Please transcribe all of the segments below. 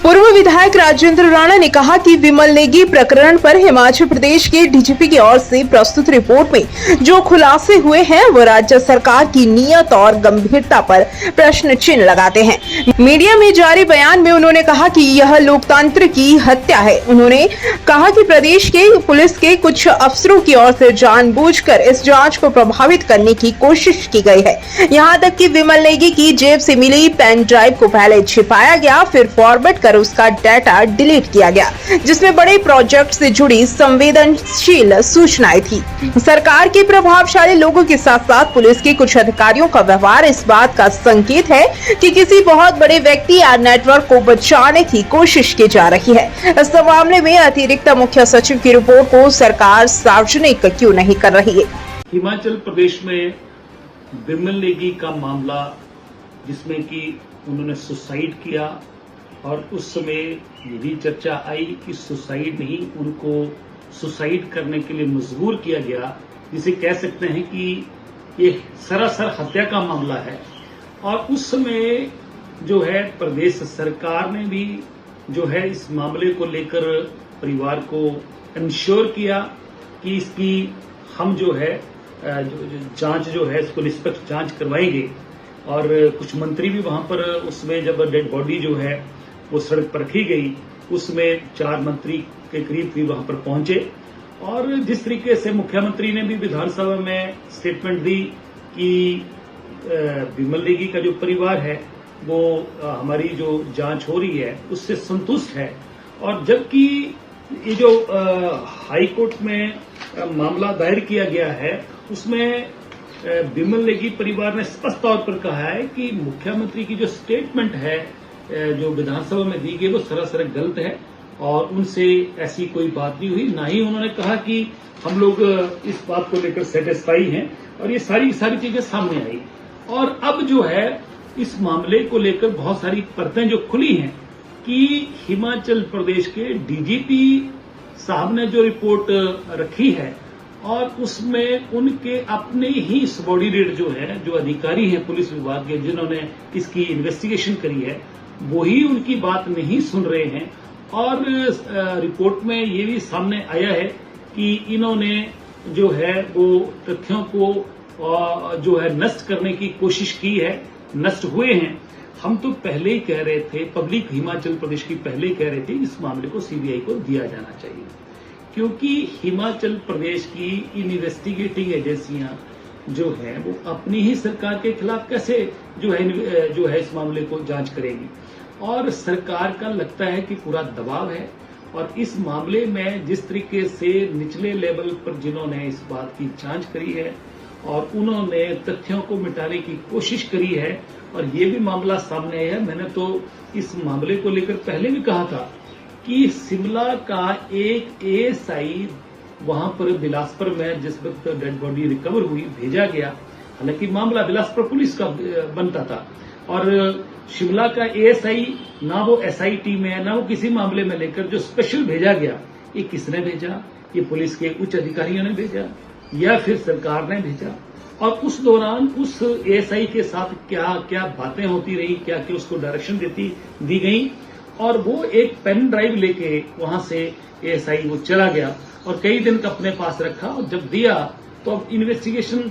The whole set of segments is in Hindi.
पूर्व विधायक राजेंद्र राणा ने कहा कि विमल नेगी प्रकरण पर हिमाचल प्रदेश के डीजीपी की ओर से प्रस्तुत रिपोर्ट में जो खुलासे हुए हैं वो राज्य सरकार की नीयत और गंभीरता पर प्रश्न चिन्ह लगाते हैं। मीडिया में जारी बयान में उन्होंने कहा कि यह लोकतंत्र की हत्या है। उन्होंने कहा कि प्रदेश के पुलिस के कुछ अफसरों की ओर से जानबूझकर इस जांच को प्रभावित करने की कोशिश की गई है। यहाँ तक कि विमल नेगी की जेब से मिली पेन ड्राइव को पहले छिपाया गया, फिर फॉरवर्ड कर उसका डाटा डिलीट किया गया, जिसमें बड़े प्रोजेक्ट से जुड़ी संवेदनशील सूचनाएं थी। सरकार के प्रभावशाली लोगों के साथ साथ पुलिस के कुछ अधिकारियों का व्यवहार इस बात का संकेत है कि किसी बहुत बड़े व्यक्ति या नेटवर्क को बचाने की कोशिश की जा रही है। इस मामले में अतिरिक्त मुख्य सचिव की रिपोर्ट को सरकार सार्वजनिक क्यों नहीं कर रही है? हिमाचल प्रदेश में विमल नेगी का मामला, जिसमें कि उन्होंने सुसाइड किया और उस समय ये भी चर्चा आई कि सुसाइड नहीं, उनको सुसाइड करने के लिए मजबूर किया गया, जिसे कह सकते हैं कि ये सरासर हत्या का मामला है। और उस समय जो है प्रदेश सरकार ने भी जो है इस मामले को लेकर परिवार को इंश्योर किया कि इसकी हम जो है जांच जो है इसको निष्पक्ष जांच करवाएंगे। और कुछ मंत्री भी वहां पर उसमें जब डेड बॉडी जो है वो सड़क पर रखी गई, उसमें 4 मंत्री के करीब भी वहां पर पहुंचे। और जिस तरीके से मुख्यमंत्री ने भी विधानसभा में स्टेटमेंट दी कि विमल नेगी का जो परिवार है वो हमारी जो जांच हो रही है उससे संतुष्ट है। और जबकि ये जो हाई कोर्ट में मामला दायर किया गया है उसमें विमल नेगी परिवार ने स्पष्ट तौर पर कहा है कि मुख्यमंत्री की जो स्टेटमेंट है जो विधानसभा में दी गई वो सरासर गलत है और उनसे ऐसी कोई बात नहीं हुई। ना ही उन्होंने कहा कि हम लोग इस बात को लेकर सेटिस्फाई हैं। और ये सारी चीजें सामने आई। और अब जो है इस मामले को लेकर बहुत सारी परतें जो खुली हैं कि हिमाचल प्रदेश के डीजीपी साहब ने जो रिपोर्ट रखी है और उसमें उनके अपने ही सबॉर्डिनेट जो है, जो अधिकारी हैं पुलिस विभाग के, जिन्होंने इसकी इन्वेस्टिगेशन करी है, वही उनकी बात नहीं सुन रहे हैं। और रिपोर्ट में ये भी सामने आया है कि इन्होंने जो है वो तथ्यों को जो है नष्ट करने की कोशिश की है, नष्ट हुए हैं। हम तो पहले ही कह रहे थे, पब्लिक हिमाचल प्रदेश की पहले ही कह रहे थे इस मामले को सीबीआई को दिया जाना चाहिए, क्योंकि हिमाचल प्रदेश की इन्वेस्टिगेटिंग एजेंसियां जो है वो अपनी ही सरकार के खिलाफ कैसे जो है इस मामले को जांच करेगी। और सरकार का लगता है कि पूरा दबाव है। और इस मामले में जिस तरीके से निचले लेवल पर जिन्होंने इस बात की जांच करी है और उन्होंने तथ्यों को मिटाने की कोशिश करी है और ये भी मामला सामने आया है। मैंने तो इस मामले को लेकर पहले भी कहा था कि शिमला का एक एएसआई वहां पर बिलासपुर में जिस वक्त डेड बॉडी रिकवर हुई भेजा गया, हालांकि मामला बिलासपुर पुलिस का बनता था। और शिमला का एएसआई ना वो एसआईटी में ना वो किसी मामले में लेकर जो स्पेशल भेजा गया, ये किसने भेजा? ये पुलिस के उच्च अधिकारियों ने भेजा या फिर सरकार ने भेजा? और उस दौरान उस एएसआई के साथ क्या क्या बातें होती रही, क्या क्या उसको डायरेक्शन दी गई। और वो एक पेन ड्राइव लेके वहां से एएसआई वो चला गया और कई दिन का अपने पास रखा। और जब दिया तो अब इन्वेस्टिगेशन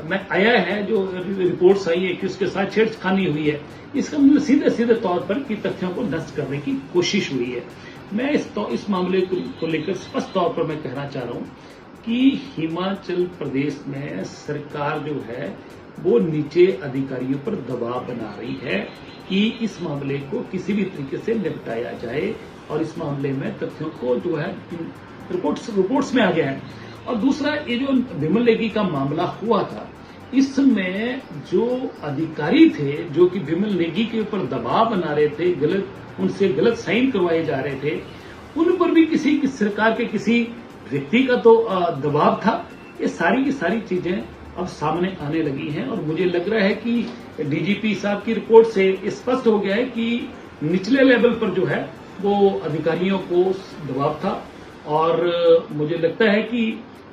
में आया है, जो रिपोर्ट्स आई है कि उसके साथ छेड़खानी हुई है। इसका मतलब सीधे तौर पर कि तथ्यों को नष्ट करने की कोशिश हुई है। मैं इस मामले को लेकर स्पष्ट तौर पर मैं कहना चाह रहा हूं कि हिमाचल प्रदेश में सरकार जो है वो नीचे अधिकारियों पर दबाव बना रही है कि इस मामले को किसी भी तरीके से निपटाया जाए। और इस मामले में तथ्यों को जो है रिपोर्ट्स में आ गया है। और दूसरा, ये जो विमल नेगी का मामला हुआ था, इसमें जो अधिकारी थे जो कि विमल नेगी के ऊपर दबाव बना रहे थे, उनसे गलत साइन करवाए जा रहे थे, उन पर भी किसी सरकार के किसी व्यक्ति का तो दबाव था। ये सारी की सारी चीजें अब सामने आने लगी हैं। और मुझे लग रहा है कि डीजीपी साहब की रिपोर्ट से स्पष्ट हो गया है कि निचले लेवल पर जो है वो अधिकारियों को दबाव था। और मुझे लगता है कि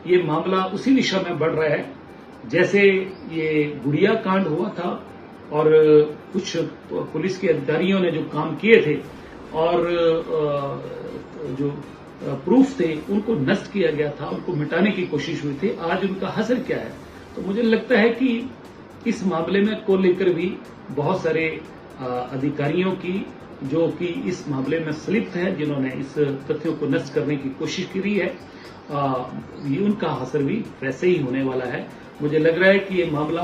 ये मामला उसी दिशा में बढ़ रहा है जैसे ये गुड़िया कांड हुआ था और कुछ पुलिस के अधिकारियों ने जो काम किए थे और जो प्रूफ थे उनको नष्ट किया गया था, उनको मिटाने की कोशिश हुई थी। आज उनका असर क्या है? तो मुझे लगता है कि इस मामले में को लेकर भी बहुत सारे अधिकारियों की जो कि इस मामले में संलिप्त है, जिन्होंने इस तथ्यों को नष्ट करने की कोशिश करी है, ये उनका असर भी वैसे ही होने वाला है। मुझे लग रहा है कि ये मामला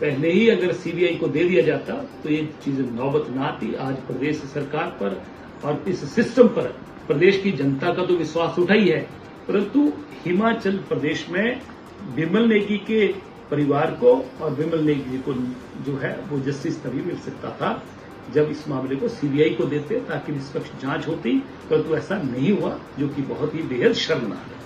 पहले ही अगर सीबीआई को दे दिया जाता तो ये चीजें नौबत ना आती। आज प्रदेश सरकार पर और इस सिस्टम पर प्रदेश की जनता का तो विश्वास उठा ही है, परंतु हिमाचल प्रदेश में विमल नेगी के परिवार को और विमल नेगी को जो है वो जस्टिस तभी मिल सकता था जब इस मामले को सीबीआई को देते ताकि निष्पक्ष जांच होती, परंतु ऐसा नहीं हुआ, जो कि बहुत ही बेहद शर्मनाक है।